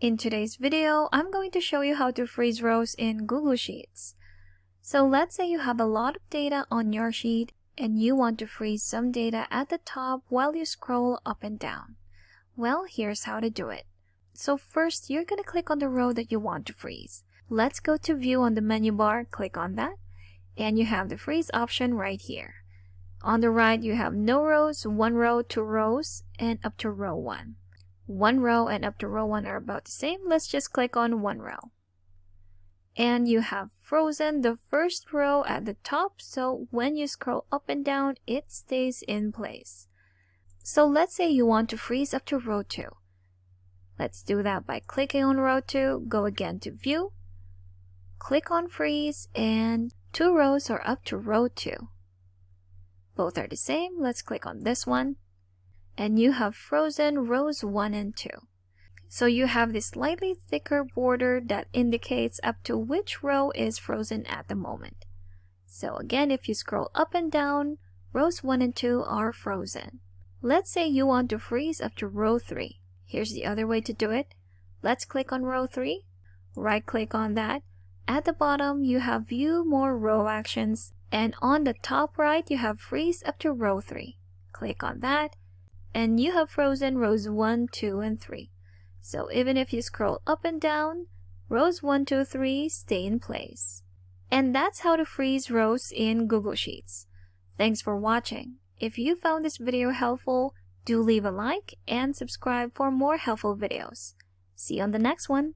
In today's video, I'm going to show you how to freeze rows in Google Sheets. So let's say you have a lot of data on your sheet and you want to freeze some data at the top while you scroll up and down. Well, here's how to do it. So first, you're going to click on the row that you want to freeze. Let's go to View on the menu bar, click on that, and you have the freeze option right here. On the right, you have no rows, 1 row, 2 rows, and up to row 1. 1 row and up to row 1 are about the same. Let's just click on 1 row. And you have frozen the first row at the top, so when you scroll up and down, it stays in place. So let's say you want to freeze up to row 2. Let's do that by clicking on row 2, go again to View, click on Freeze, and 2 rows are up to row 2. Both are the same. Let's click on this one. And you have frozen rows 1 and 2. So you have this slightly thicker border that indicates up to which row is frozen at the moment. So again, if you scroll up and down, rows 1 and 2 are frozen. Let's say you want to freeze up to row 3. Here's the other way to do it. Let's click on row 3, right click on that. At the bottom, you have View More Row Actions, and on the top right, you have Freeze up to row 3. Click on that. And you have frozen rows 1, 2, and 3. So even if you scroll up and down, rows 1, 2, 3 stay in place. And that's how to freeze rows in Google Sheets. Thanks for watching. If you found this video helpful, do leave a like and subscribe for more helpful videos. See you on the next one.